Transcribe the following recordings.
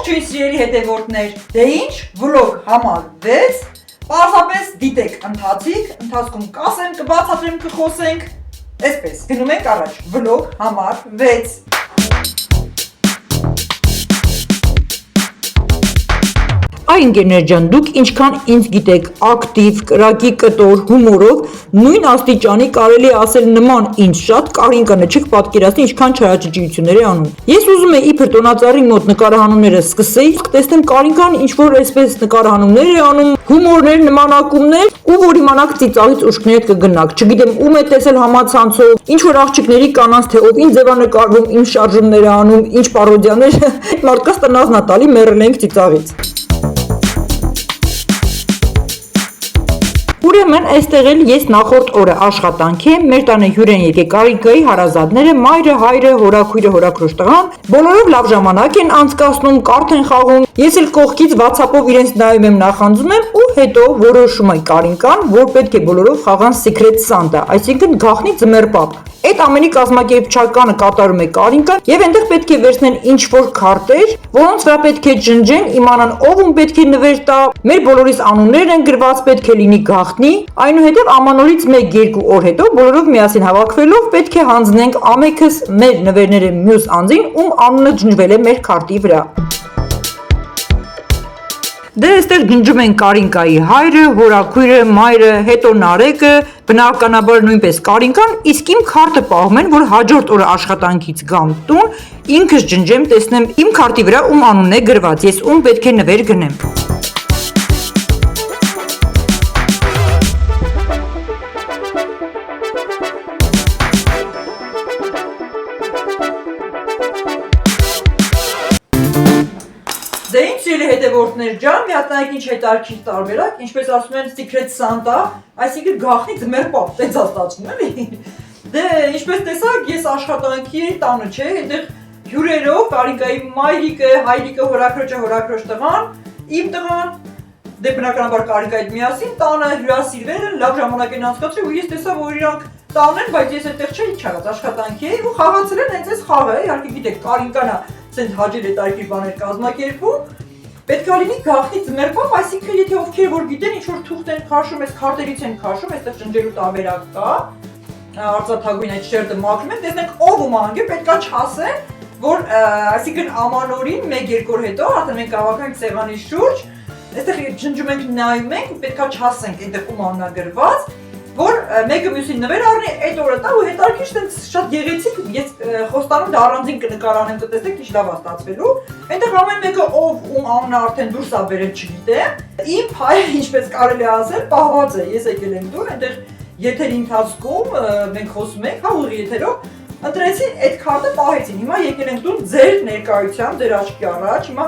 Ողջույն սիրելի հետևորդներ, դե ինչ, վլոգ համար 6, պարզապես դիտեք ընթացքում կասեմ, կբացատրեմ, կխոսենք, այսպես, գնում ենք առաջ, վլոգ համար 6 Այ ընկերներ ջան, դուք ինչքան ինձ գիտեք, ակտիվ, կրակի կտոր, հումորով, նույն աստիճանի կարելի է ասել նման ինձ շատ Կարինկանը չեք պատկերացնի ինչքան չարաճճիություններ է անում։ Ես ուզում եմ իբր տոնածառի մոտ նկարահանումները սկսեի, տեսնեմ Կարինկան ինչ որ այսպես նկարահանումներ է անում, հումորներ, նմանակումներ, ու որ իմանաք ծիծաղից ուշքներդ կգնաք։ Չգիտեմ ում է տեսել համացանցով, ինչ որ աղջիկների կանանց թե ով ինձ ձևա նկարվում, իմ շարժումները անում, ինչ պարոդիաներ, այդ մարդկանց տնազն է տալի, մեռել ենք ծիծաղից։ Ուրեմն այստեղ էլ ես նախորդ օրը աշխատանքի եմ, մեր տանը հյուր են եկել Կարինկայի հարազատները, մայրը, հայրը, հորաքույրը, հորաքրոջ տղան, բոլորով լավ ժամանակ են անցկացնում, կարթ են խաղում, ես էլ կողքից WhatsApp-ով իրենց նայում եմ, նախանձում եմ ու հետո որոշում է Կարինկան, որ պետք է բոլորով խաղան Secret Santa, այսինքն գաղտնի ձմեռպապ։ Այդ ամենի կազմակերպչականը կատարում է Կարինկան եւ այնտեղ պետք է վերցնեն ինչ-որ քարտեր, որոնց վրա պետք է ջնջեն, իմանան ով ում պետք է նվեր տա, մեր բոլորիս անուններն են գրված, պետք է լինի գաղտնի, այնուհետեւ ամանորից 1-2 օր հետո բոլորով միասին հավաքվելով պետք է հանձնենք ամենքս մեր նվերները մյուս անձին, ում անունը ջնջվել է մեր քարտի վրա։ Դե այստեղ ջնջում են Կարինկայի հայրը, հորաքույրը, մայրը, հետո Նարեկը, բնականաբար նույնպես Կարինկան, իսկ իմ քարտը պահում են, որ հաջորդ օրը աշխատանքից գամ տուն, ինքս ջնջեմ, տեսնեմ իմ քարտի վրա ում անունն է գրված, ես ում պետք է նվեր գնեմ։ Դե ինչ սիրելի հետևորդներ ջան, մի հատ նայեք ինչ հետարքիր տարբերակ, ինչպես ասում են Secret Santa, այսինքն գաղտնի ձմեռպապ, տենց աստացնում էլի։ Դե ինչպես տեսակ, ես աշխատանքի էի տանը, չէ, այնտեղ հյուրերով Կարինկայի մայրիկը, հայրիկը, հորաքրոջը, հորաքրոջ տղան, իմ տղան, դե բնականաբար Կարինկայի հետ միասին տանը հյուրասիրվել են, լավ ժամանակ են անցկացրել ու ես տեսա, որ իրանք տան են, բայց ես այդտեղ չէի չարած, աշխատանքի էի ու խաղացել են հենց այս խաղը, իհարկե գիտեք, Կարինկանա ցենց հաջել է տարիքի բաներ կազմակերպում, պետք է լինի գաղտնի ձմեռպապ, այսինքն եթե ովքեր որ գիտեն ինչ որ թուղթ են քաշում, այս քարտերից են քաշում, այստեղ ջնջելու տարբերակ կա, արծաթագույն այդ շերտը մաքրում են, տեսնենք ով ում անգե պետքա չասեն, որ այսինքն ամանորին 1-2 օր հետո արդեն մենք հավաքանք սեղանի շուրջ, այստեղ ջնջում ենք, նայում ենք, պետքա չասենք այնտեղ ում անունն է գրված, որ մեկը մյուսին նվեր առնի, այդ օրը տա ու հետարքիչ տենց շատ գեղեցիկ, ես խոստանում դա առանձին կնկարանեմ, կտեսնեք ինչ լավ է ստացվելու, այնտեղ ամեն մեկը ով ում անունը արդեն դուրս է բերել չգիտեմ, իմ փայը ինչպես կարելի է ասել պահված է, ես եկել եմ դուր, այնտեղ եթերի ընթացքում մենք խոսում ենք, հա ուղի եթերով, ընտրեցին այդ քարտը պահեցին, հիմա եկել ենք դուր ձեր ներկայությամբ, ձեր աչքի առաջ, հիմա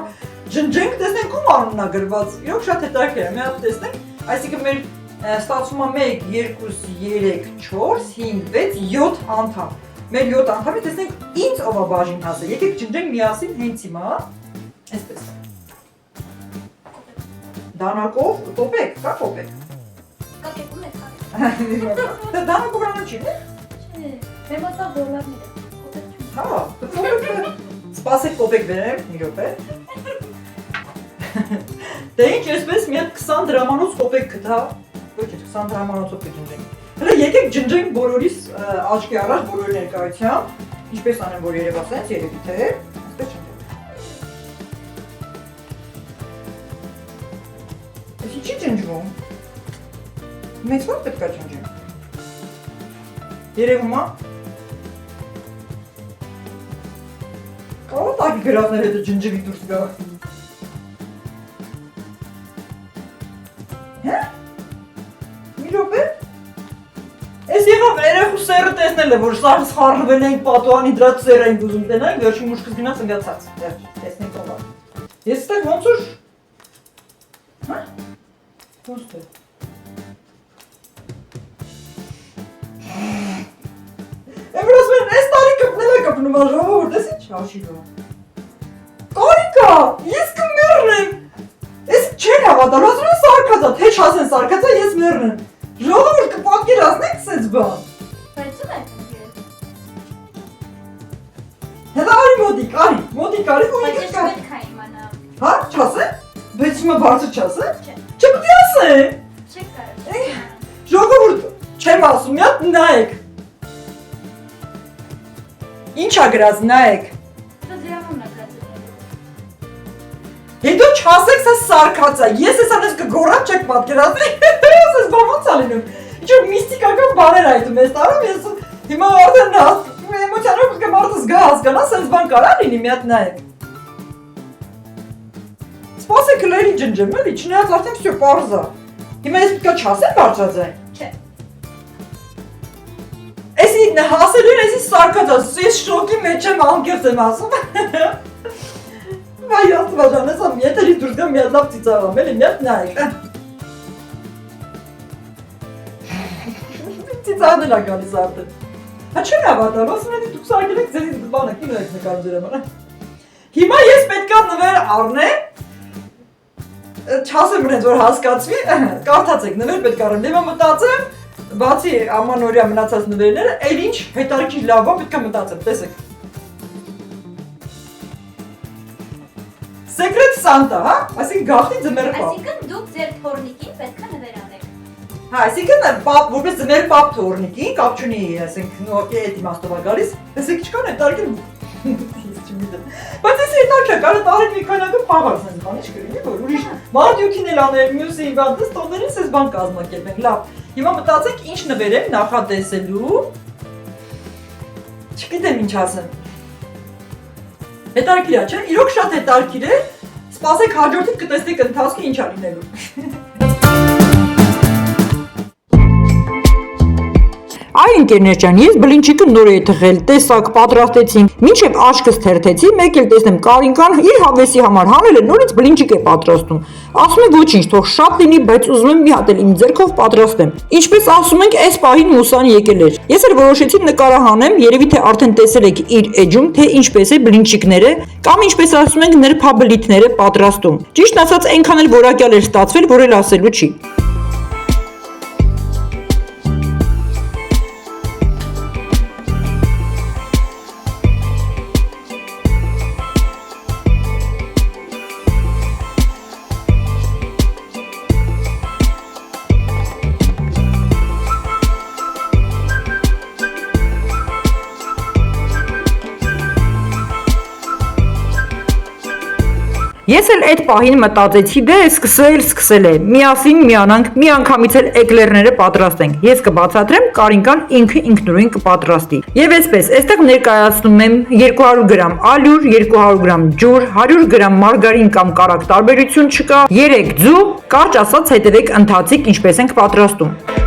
ջնջենք, տեսնենք ում անունն է գրված, իրոք շատ հետաքրքիր է, մի հատ տեսնենք, այսինքն մեր ստացվում է 1, 2, 3, 4, 5, 6, 7 անդամ։ Մեր 7 անդամի տեսնենք ինձ ով է բաժին հասել։ Եկեք ջնջենք միասին հենց հիմա։ Այսպես։ Դանակով կոպեկ, կա կոպեկ։ Կոպեկում է կոպեկ։ Դա դանակով ռանը չի, né? Չէ, մեր մոտա դոլարներ է, կոպեկ չի։ Հա, կոպեկ։ Սպասեք կոպեկ վերեմ, մի րոպե։ Դե ինչ, այսպես մի հատ 20 դրամանոց կոպեկ գտա։ Ոչ, 20 դրամանոցով կջնջենք։ Հələ եկեք ջնջենք բոլորիս աչքի առաջ, բոլորի ներկայությամբ, ինչպես անեմ, որ երևա սենց երևի թե, այսպես ջնջենք։ Այսի չի ջնջվում։ Մեծ ո՞ր պետք է ջնջենք։ Երևում է։ Կարող տակի գրավներ հետը ջնջվի դուրս գա։ Հա? Մի րոպե։ Ես եղավ երեխու սերը տեսնել է, որ սխարվել ենք պատուանի դրա սեր ենք ուզում տենանք, վերջին մուշկս գնաց ընգացած, տեսնենք ով է։ Ես ստեղ ոնց որ… Հա? Ոնց թե։ Էմր ասում են, ես տարի կպնել է կպնում աժավա, որ տես ինչ հաշի գա։ Կարինկա, ես կմերնեմ։ Ես չեն հավատալ, ասում են սարկացա, թե չասեն սարկացա, ես մերնեմ։ Ժողովուրդ կպատկերացնենք սենց բան։ Բայց ո՞ւմ եք ընկել։ Հետո արի մոտիկ, արի ու Բայց եկեք ես կա։ պետք է իմանամ։ բարձր չասեմ։ Չէ։ Չպետք է ասեմ։ Չեք կարող։ Ժողովուրդ, չեմ ասում, մի հատ նայեք։ Ինչ ա գրած, նայեք։ Դա դրամոնն է գրած։ Հետո չասեք, սա սարկած է։ Ես ես անես կգոռամ չեք պատկերացնի։ Ես բանոց ա լինում։ Ինչ-որ միստիկական բաներ այդում ես տարում, ես հիմա արդեն էմոցիոնալ պետք է մարդը զգա հասկանա, սենց բան կարա լինի, մի հատ նայեք։ Սպասեք լերի ջնջեմ, էլի, չնայած արդեն всё պարզ է։ Հիմա ես պետք է չասեմ բարձրաձայն։ Չէ։ Էսի հասելու են, էսի սարկած է, ես շոկի մեջ եմ, անկեղծ եմ ասում։ Վայ աստվածան, ես եմ եթերի դուրս գամ մի հատ լավ ծիծաղամ, էլի մի հատ նայեք։ Ծիծաղն է գալիս արդեն։ Հա չեն հավատալ, ասում են դուք սարքել եք ձերից բանը, կինո եք նկարում ձեր համար։ Հիմա ես պետքա նվեր առնեմ, չասեմ ինձ որ հասկացվի, կարդացեք նվեր պետք առնեմ, դեմա մտածեմ, բացի ամանորյա մնացած նվերները, էլ ինչ հետարքի լավ բան պետքա մտածեմ, տեսեք։ Secret Santa, հա, այսինքն գաղտնի ձմեռ պապ։ Այսինքն դուք ձեր թորնիկին պետք է նվեր անեք։ Հա, այսինքն պապ, որպես ձմեռ պապ թորնիկին, կապ չունի, այսինքն ուղղակի այդ իմաստով է գալիս, տեսեք չկան հետարքի Բայց ես հետարք է, կարը տարեք մի քանակը պաղար սենց բան, ինչ կրինի, որ ուրիշ մարդյութին էլ անել, մյուսի բան, դες տոներին սենց բան կազմակերպենք, լավ, հիմա մտածենք ինչ նվերեմ նախատեսելու, չգիտեմ ինչ ասեմ, հետարքիր է, չէ, իրոք շատ հետարքիր է, սպասեք հաջորդիվ կտեսնեք ընթացքի ինչ ա լինելու։ Այ ընկերներ ջան, ես բլինչիկը նոր էի թխել, տեսակ պատրաստեցինք, մինչև աչքս թերթեցի, մեկ էլ տեսնեմ Կարինկան իր հավեսի համար հանել է նորից բլինչիկ է պատրաստում։ Ասում է ոչինչ, թող շատ լինի, բայց ուզում եմ մի հատ էլ իմ ձեռքով պատրաստեմ։ Ինչպես ասում ենք, այս պահին մուսան եկել էր։ Ես էլ որոշեցի նկարահանեմ, երևի թե արդեն տեսել եք իր էջում, թե ինչպես է բլինչիկները, կամ ինչպես ասում ենք, նրբաբլիթները պատրաստում։ Ճիշտ ասած, այնքան էլ որակյալ էր ստացվել, որ էլ ասելու չի։ Ես էլ այդ պահին մտածեցի, դե սկսել է, միասին միանանք, մի անգամից էլ էկլերները պատրաստենք, ես կբացատրեմ, Կարինկան ինքը ինքնուրույն կպատրաստի։ Եվ այսպես, այստեղ ներկայացնում եմ 200 գրամ ալյուր, 200 գրամ ջուր, 100 գրամ մարգարին կամ կարակ տարբերություն չկա, 3 ձու, կարճ ասած հետևեք ընթացիկ ինչպես ենք պատրաստում։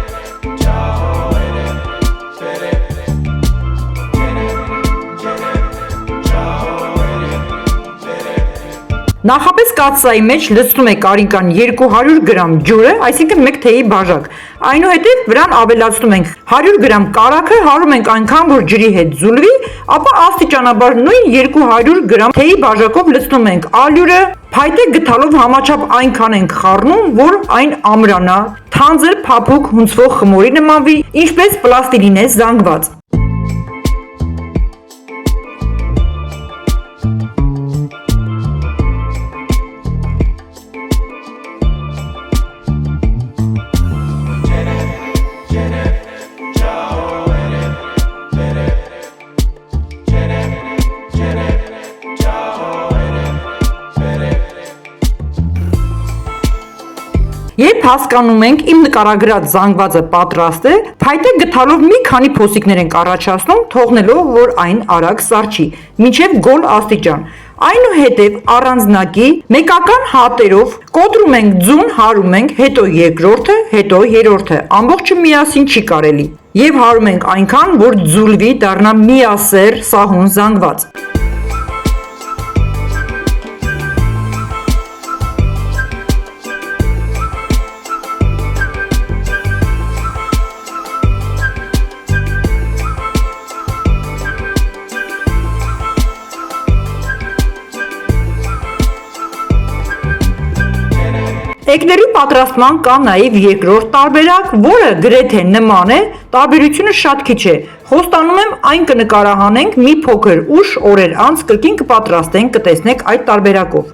Նախապես կաթսայի մեջ լցնում է Կարինկան 200 գրամ ջուրը, այսինքն 1 թեյի բաժակ։ Այնուհետև վրան ավելացնում ենք 100 գրամ կարագը, հարում ենք այնքան, որ ջրի հետ ձուլվի, ապա աստիճանաբար նույն 200 գրամ թեյի բաժակով լցնում ենք ալյուրը, փայտե գթալով համաչափ այնքան ենք խառնում, որ այն ամրանա, թանձր, փափուկ, հունցվող խմորի նմանվի, ինչպես պլաստիլին է զանգված։ Երբ հասկանում ենք իմ նկարագրած զանգվածը պատրաստ է, փայտե գթալով մի քանի փոսիկներ ենք առաջացնում, թողնելով, որ այն արագ սառչի, մինչև գոլ աստիճան։ Այնուհետև առանձնակի մեկական հատերով կոտրում ենք ձուն, հարում ենք, հետո երկրորդը, հետո երրորդը, ամբողջը միասին չի կարելի։ Եվ հարում ենք այնքան, որ ձուլվի, դառնա միասեռ սահուն զանգված։ Էկլերի պատրաստման կա նաև երկրորդ տարբերակ, որը գրեթե նման է, տարբերությունը շատ քիչ է։ Խոստանում եմ, այն կնկարահանենք մի փոքր ուշ օրեր անց կրկին կպատրաստենք, կտեսնեք այդ տարբերակով։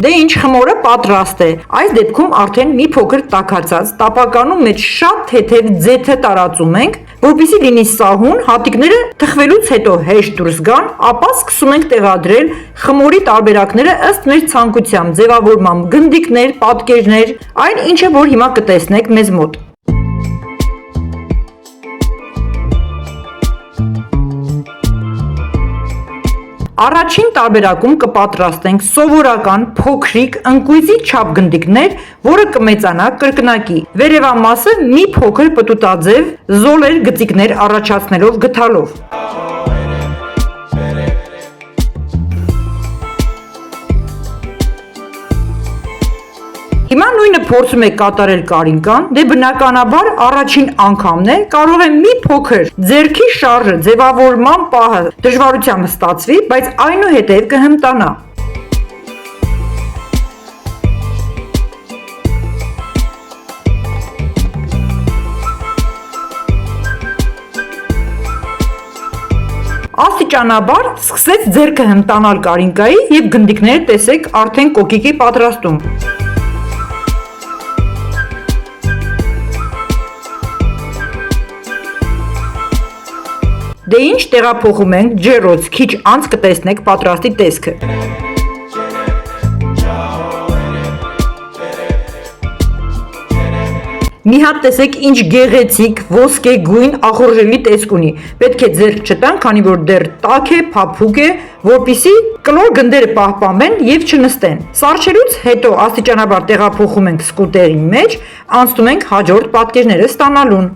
Դե ինչ, խմորը պատրաստ է։ Այս դեպքում արդեն մի փոքր տաքացած տապականում մեջ շատ թեթև ձեթե տարածում ենք, որպեսզի լինի սահուն, հատիկները թխվելուց հետո հեշտ դուրս գան, ապա սկսում ենք տեղադրել խմորի տարբերակները ըստ մեր ցանկության, ձևավորման, գնդիկներ, պատկերներ, այն ինչը որ հիմա կտեսնեք մեզ մոտ։ Առաջին տարբերակում կպատրաստենք սովորական փոքրիկ ընկույզի չափ գնդիկներ, որը կմեծանա կրկնակի։ Վերևամասը մի փոքր պտուտաձև զոլեր գծիկներ առաջացնելով գթալով։ Հիմա նույնը փորձում եք կատարել Կարինկան, դե բնականաբար առաջին անգամն է, կարող է մի փոքր ձեռքի շարժը ձևավորման պահը դժվարությամբ ստացվի, բայց այնուհետև կհմտանա։ Աստիճանաբար սկսեց ձեռքը հմտանալ Կարինկայի և գնդիկները տեսեք արդեն կոկիկի պատրաստում։ Դե ինչ, տեղափոխում ենք ջեռոց, քիչ անց կտեսնեք պատրաստի տեսքը։ Մի հատ տեսեք ինչ գեղեցիկ ոսկե գույն ախորժելի տեսք ունի։ Պետք է ձեռք չտան, քանի որ դեռ տաք է, փափուկ է, որպեսզի կլոր գնդերը պահպանվեն եւ չնստեն։ Սառչելուց հետո աստիճանաբար տեղափոխում ենք սկուտերի մեջ, անցնում ենք հաջորդ պատկերները ստանալուն։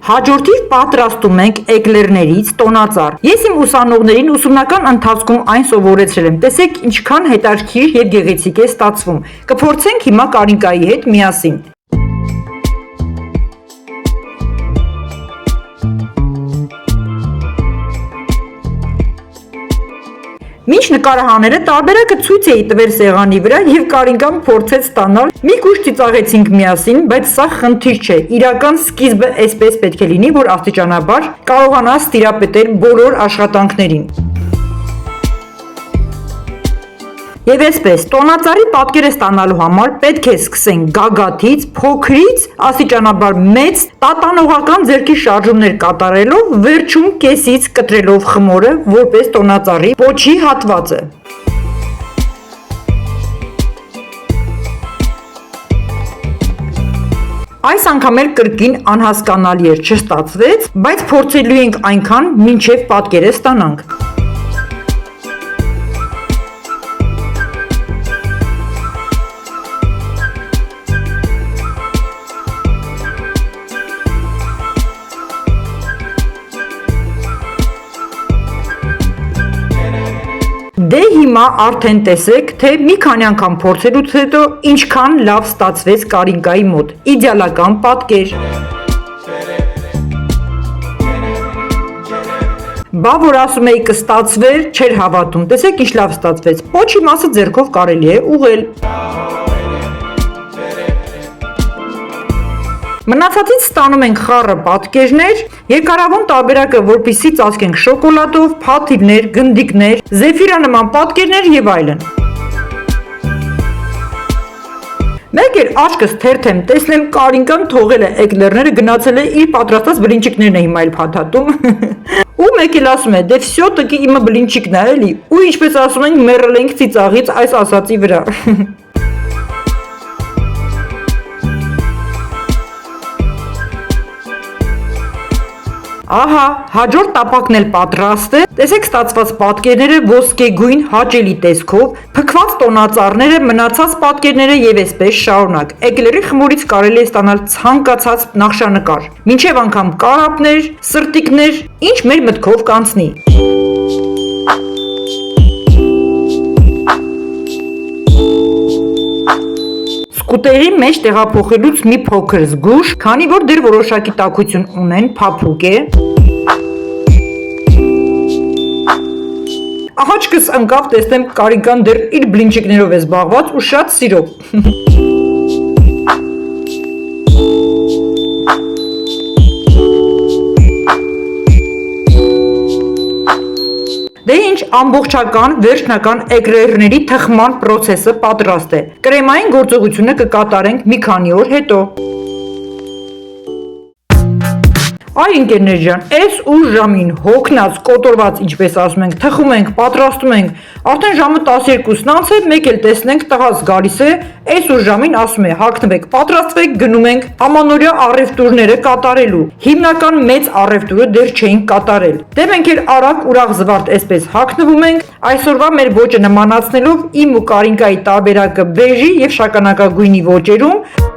Հաջորդիվ պատրաստում ենք էկլերներից տոնածառ։ Ես իմ ուսանողներին ուսումնական ընթացքում այն սովորեցրել եմ։ Տեսեք ինչքան հետաքրքիր եւ գեղեցիկ է ստացվում։ Կփորձենք հիմա Կարինկայի հետ միասին։ Մինչ նկարահանելը տարբերակը ցույց էի տվել սեղանի վրա եւ Կարինկան փորձեց ստանալ։ Մի կուշ ծիծաղեցինք միասին, բայց սա խնդիր չէ։ Իրական սկիզբը այսպես պետք է լինի, որ աստիճանաբար կարողանա ստիրապետել բոլոր աշխատանքներին։ Եվ այսպես, տոնածառի պատկերը ստանալու համար պետք է սկսենք գագաթից, փոքրից, աստիճանաբար մեծ, տատանողական ձեռքի շարժումներ կատարելով, վերջում կեսից կտրելով խմորը, որպես տոնածառի պոչի հատվածը։ Այս անգամ էլ կրկին անհասկանալի էր, չստացվեց, բայց փորձելու ենք այնքան, մինչև պատկերը ստանանք։ Դե հիմա արդեն տեսեք, թե մի քանի անգամ փորձելուց հետո ինչքան լավ ստացվեց Կարինկայի մոտ։ Իդեալական պատկեր։ Բա որ ասում էի կստացվեր, չէր հավատում։ Տեսեք ինչ լավ ստացվեց։ Պոչի մասը ձեռքով կարելի է ուղղել։ Մնացածից ստանում ենք խառը պատկերներ, երկարավուն տարբերակը որպեսզի ծածկենք շոկոլադով, փաթիվներ, գնդիկներ, զեֆիրանման պատկերներ եւ այլն։ Մեկ էլ աչքս թերթեմ, տեսնեմ Կարինկան թողել է էկլերները, գնացել է իր պատրաստած բլինչիկներն է հիմա էլ փաթաթում։ Ու մեկ էլ ասում է, դե վсё տկի իմը բլինչիկն է էլի։ Ու ինչպես ասում ենք, մեռել ենք ծիծաղից այս ասածի վրա։ Ահա, հաջորդ տապակն էլ պատրաստ է։ Տեսեք ստացված պատկերները ոսկեգույն հաճելի տեսքով, փքված տոնածառները, մնացած պատկերները եւ այսպես շարունակ։ Էկլերի խմորից կարելի է ստանալ ցանկացած նախշանկար։ Մինչև անգամ կարապներ, սրտիկներ, ինչ մեր մտքով կանցնի։ Սկուտերի մեջ տեղափոխելուց մի փոքր զգուշ, քանի որ դեռ որոշակի տաքություն ունեն, փափուկ է։ Ահաչկս ընկավ, տեսնեմ Կարինկան դեռ իր բլինչիկներով է զբաղված ու շատ սիրով։ Դե ինչ ամբողջական վերջնական էկլերների թխման process-ը պատրաստ է։ Կրեմային գործողությունը կկատարենք մի քանի օր հետո։ Այ ընկերներ ջան, այս ուշ ժամին հոգնած, կոտորված, ինչպես ասում ենք, թխում ենք, պատրաստում ենք, արդեն ժամը 12-ն անց է, մեկ էլ տեսնենք տղաս գալիս է, այս ուշ ժամին ասում է, հագնվեք, պատրաստվեք, գնում ենք ամանորյա առևտուրները կատարելու։ Հիմնական մեծ առևտուրը դեռ չէինք կատարել։ Դե մենք էլ արագ ուրախ զվարթ այսպես հագնվում ենք, այսօրվա մեր ոճը նմանացնելով իմ ու Կարինկայի տարբերակը բեժի եւ շագանակագույնի ոճերում։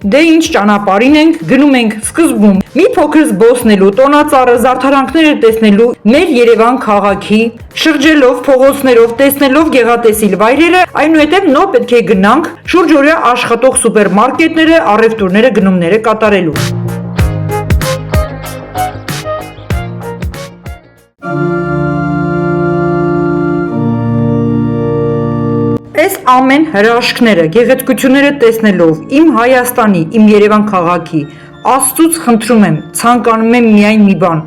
Դե ինչ ճանապարհին ենք, գնում ենք սկզբում մի փոքր զբոսնելու, տոնածառը, զարդարանքները տեսնելու մեր Երևան քաղաքի, շրջելով փողոցներով, տեսնելով գեղատեսիլ վայրերը, այնուհետև նոր պետք է գնանք շուրջօրյա աշխատող սուպերմարկետները, առևտուրները, գնումները կատարելու։ Այս ամեն հրաշքները, գեղեցկությունները տեսնելով իմ Հայաստանի, իմ Երևան քաղաքի, Աստծուց խնդրում եմ, ցանկանում եմ միայն մի բան,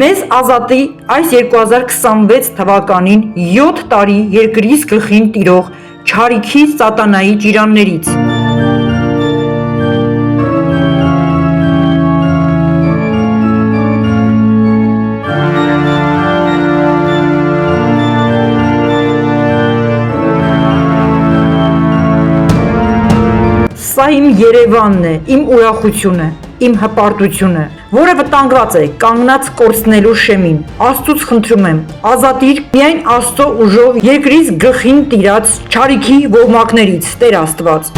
մեզ ազատի այս 2026 թվականին 7 տարի երկրից գլխին տիրող չարիքի սատանայի ճիրաններից։ Սա իմ Երևանն է, իմ ուրախությունը, իմ հպարտությունը, որը վտանգված է կանգնած կորցնելու շեմին։ Աստծուց խնդրում եմ, ազատիր միայն Աստծո ուժով երկրից գլխին տիրած չարիքի ոհմակներից, Տեր Աստված։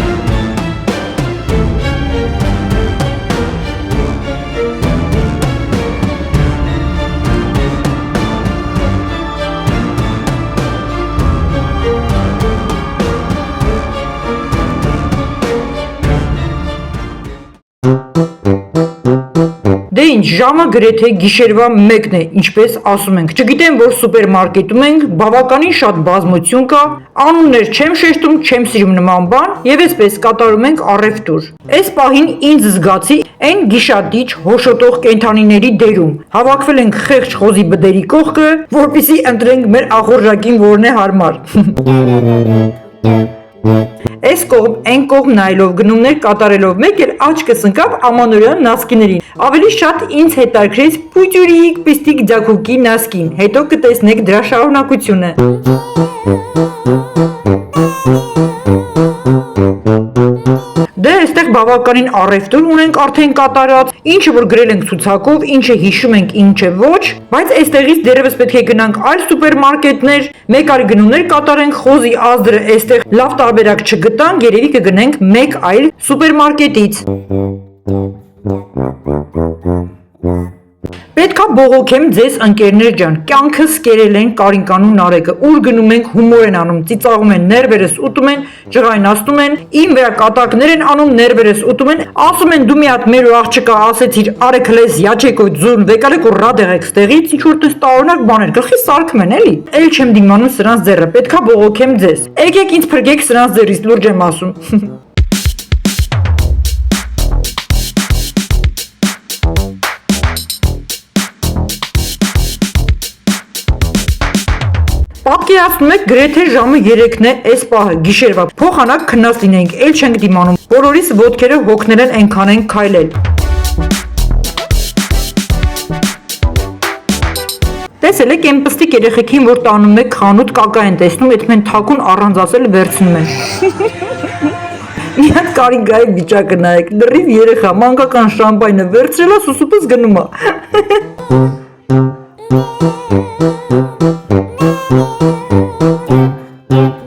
Դե ինչ, ժամը գրեթե գիշերվա 1-ն է, ինչպես ասում ենք, չգիտեմ, որ սուպերմարկետում ենք, բավականին շատ բազմություն կա, անուններ չեմ շեշտում, չեմ սիրում նման բան, եւ այսպես կատարում ենք առևտուր։ Այս պահին ինձ զգացի այն գիշատիչ հոշոտող կենդանիների դերում։ Հավաքվել ենք խեղճ խոզի բդերի կողքը, որպեսզի ընտրենք մեր ախորժակին, որն է հարմար։ Այս կողմ, այն կողմ նայելով, գնումներ կատարելով, մեկ էլ աչքս ընկավ ամանորյա նասկիներին։ Ավելի շատ ինձ հետաքրքրեց պուտյուրիկ պիստիկ ձագուկի նասկին, հետո կտեսնեք դրա շարունակությունը։ Դե այստեղ բավականին առևտուր ունենք արդեն կատարած, ինչը որ գրել ենք ցուցակով, ինչը հիշում ենք, ինչը ոչ, բայց այստեղից դերևս պետք է գնանք այլ սուպերմարկետներ, մեկ այլ գնումներ կատարենք, խոզի ազդրը այստեղ լավ տարբերակ չգտանք, երևի կգնենք մեկ այլ սուպերմարկետից։ Պետքա բողոքեմ ձեզ ընկերներ ջան, կյանքս կերել են Կարինկանու Նարեկը, ուր գնում ենք հումոր են անում, ծիծաղում են, ներվերս ուտում են, ջղայնացնում են, իմ վրա կատակներ են անում, ներվերս ուտում են, ասում են դու մի հատ մեր ու աղջկա ասեցիր, արեք լես յաչեկո ձուն, վեկալեք ու ռադ եղեք ստեղից, ինչ որ տես տարօրինակ բաներ, գլխի սարքում են էլի։ Էլ չեմ դիմանում սրանց ձեռը, պետքա բողոքեմ ձեզ։ Եկեք ինձ փրկեք սրանց ձեռից, լուրջ եմ ասում։ Պատկերացնում եք գրեթե ժամը 3-ն է այս պահը գիշերվա փոխանակ քնած լինենք, էլ չենք դիմանում, բոլորիս ոտքերը հոգնել են այնքան են քայլել։ Տեսել եք էմպստիկ երեխեքին, որ տանում եք խանութ կակա են տեսնում, այդ մեն թակուն առանց ասել վերցնում են։ Մի հատ Կարինկայի վիճակը նայեք, լրիվ երեխա, մանկական շամպայնը վերցրել է, սուսուպս գնում է։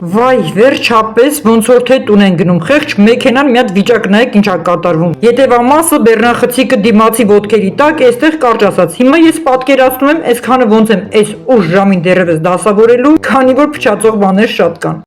Վայ, վերջապես ոնց որ թե տուն են գնում, խեղճ մեքենան մի հատ վիճակ նայեք ինչա կատարվում։ Ետևամասը բեռնախցիկը դիմացի ոտքերի տակ, այստեղ կարճ ասած։ Հիմա ես պատկերացնում եմ, այսքանը ոնց եմ այս ուշ ժամին դեռևս դասավորելու, քանի որ փչացող բաներ շատ կան։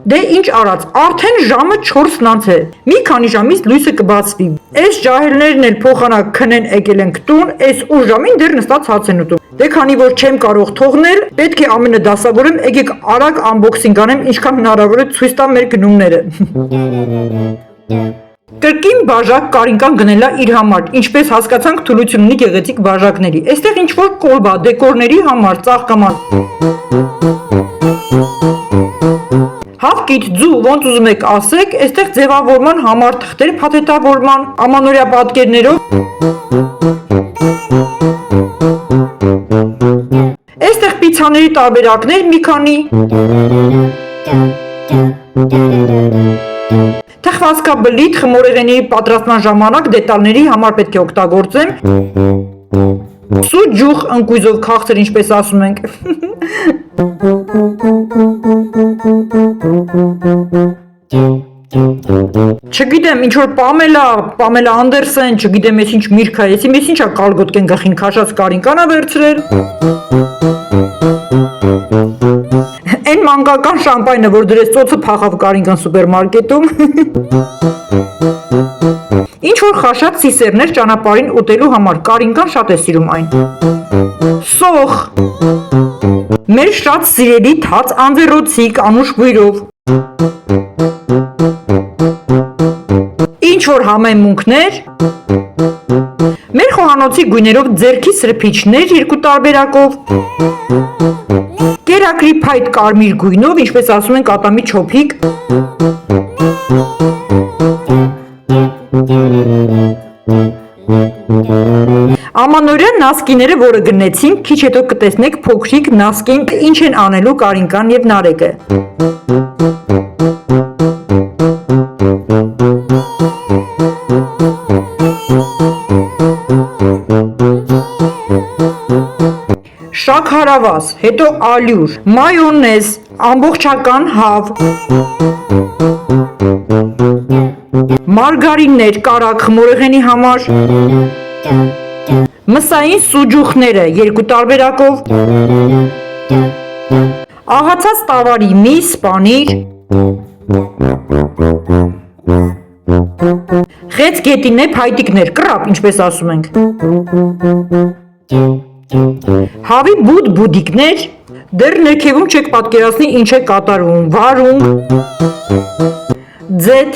Դե ինչ արած, արդեն ժամը 4-ն անց է, մի քանի ժամից լույսը կբացվի, այս ջահելներն էլ փոխանակ քնեն եկել ենք տուն, այս ուժ ժամին դեռ նստած հաց են ուտում, Դե քանի որ չեմ կարող թողնել, պետք է ամենը դասավորեմ, եկեք արագ unboxing անեմ, ինչքան հնարավոր է ցույց տամ մեր գնումները։ Կրկին բաժակ Կարինկան գնելա իր համար, ինչպես հասկացանք թուլություն ունի գեղեցիկ բաժակների։ Այստեղ ինչ որ կոլբա, դեկորների համար, ծաղկաման։ Հավկիթ ձու, ոնց ուզում եք ասեք, այստեղ ձևավորման համար թղթեր, փաթեթավորման, ամանորյա պատկերներով։ Այստեղ պիցաների տարբերակներ մի քանի։ Թխվածքաբլիթ խմորեղենի պատրաստման ժամանակ դետալների համար պետք է օգտագործեմ։ Սուջուխ ընկույզով քաղցր, ինչպես ասում ենք։ Չգիտեմ, ինչ որ Պամելա Անդերսեն, չգիտեմ, ես ինչ միրգ է, ես ինչա կալգոտկեն գլխին քաշած Կարինկանա վերցրել։ Այն մանկական շամպայնը, որ դրեց ծոցը փախավ Կարինկան սուպերմարկետում։ Ինչ որ խաշած սիսերներ ճանապարհին ուտելու համար, Կարինկան շատ է սիրում այն։ Սոխ։ Մեր շատ սիրելի թաց անձեռոցիկ անուշ բույրով։ Ինչ որ համեմունքներ։ Մեր խոհանոցի գույներով ձերքի սրբիչներ երկու տարբերակով։ Կերակրի փայտ կարմիր գույնով, ինչպես ասում են կատամի չոփիկ։ Ամանորյա նասկիները, որը գնեցինք, քիչ հետո կտեսնեք փոքրիկ նասկին, ինչ են անելու Կարինկան եւ Նարեկը։ Շաքարավազ, հետո ալյուր, մայոնեզ, ամբողջական հավ, մարգարիններ կարակ խմորեղենի համար, մսային սուջուխները երկու տարբերակով, աղացած տավարի միս, պանիր, խեց գետինե փայտիկներ, կրապ, ինչպես ասում ենք, հավի բուդիկներ, դեռ ներքևում չեք պատկերացնի ինչ է կատարվում, վարում, ձետ,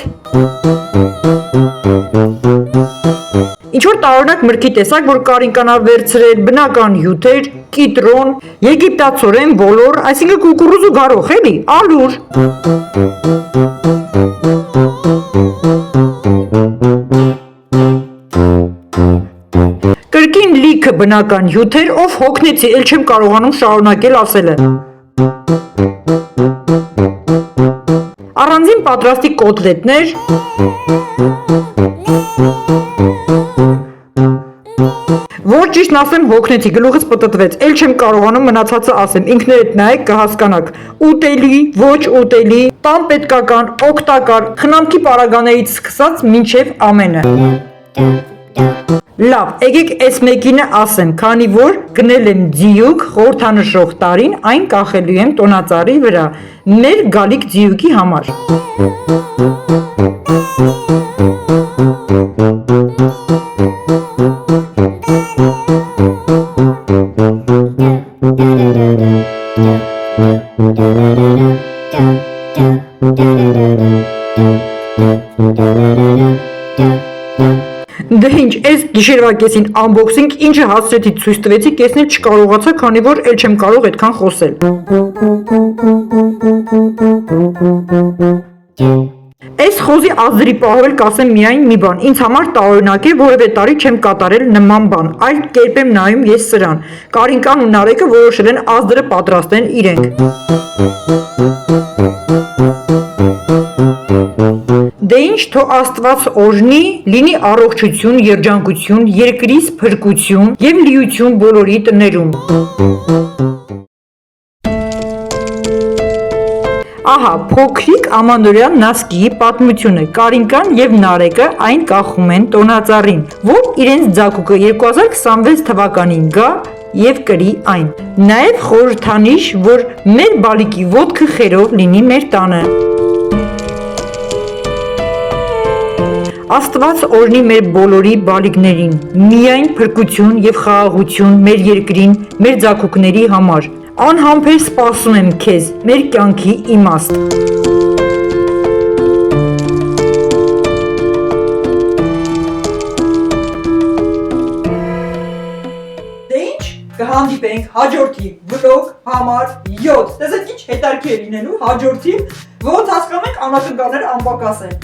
ինչ որ տարօրինակ մրգի տեսակ, որ Կարինկանա վերցրել, բնական հյութեր, կիտրոն, եգիպտացորեն բոլոր, այսինքն կուկուռուզու գարոխ էլի, ալուր։ Կրկին լիքը բնական հյութեր, ով հոգնեցի, էլ չեմ կարողանում շարունակել ասելը։ Առանձին պատրաստի կոտլետներ, որ ճիշտն ասեմ հոգնեցի, գլուխս պտտվեց, էլ չեմ կարողանում մնացածը ասեմ, ինքներդ նայեք կհասկանաք, ուտելի, ոչ ուտելի, տան պետքական, օգտակար, խնամքի պարագաներից սկսած մինչև ամենը։ Լավ, եկեք այս մեկինը ասեմ, քանի որ գնել եմ ձիուկ խորհրդանշող տարին, այն կախելու եմ տոնածառի վրա, մեր գալիք ձիուկի համար։ Դե ինչ, այս գիշերվա կեսին unboxing ինչը հասցրեցի ցույց տվեցի, կեսնել չկարողացա, քանի որ էլ չեմ կարող այդքան խոսել։ Այս խոզի ազդրի պահովել կասեմ միայն մի բան, ինձ համար տարօրինակ է, որևէ տարի չեմ կատարել նման բան, այլ կերպ եմ նայում ես սրան։ Կարինկան ու Նարեկը որոշել են ազդրը պատրաստեն իրենք։ Դե ինչ, թո Աստված օրհնի, լինի առողջություն, երջանկություն, երկրից փրկություն եւ լիություն բոլորի տներում։ Ահա, փոքրիկ ամանորյա նասկիի պատմությունը, Կարինկան եւ Նարեկը այն կախում են տոնածառին, որ իրենց ձագուկը 2026 թվականին գա եւ կրի այն։ Նաեւ խորհրդանիշ, որ մեր բալիկի ոտքը խերով լինի մեր տանը։ Աստված օրհնի մեր բոլորի բալիկներին, միայն փրկություն եւ խաղաղություն մեր երկրին, մեր ձագուկների համար։ Անհամբեր սպասում եմ քեզ, մեր կյանքի իմաստ։ Դե ինչ, կհանդիպենք հաջորդի վլոգ համար 7։ Տեսեք ինչ հետարքի է լինելու հաջորդի, ոնց հասկանում եք անակնկալները անպակաս են։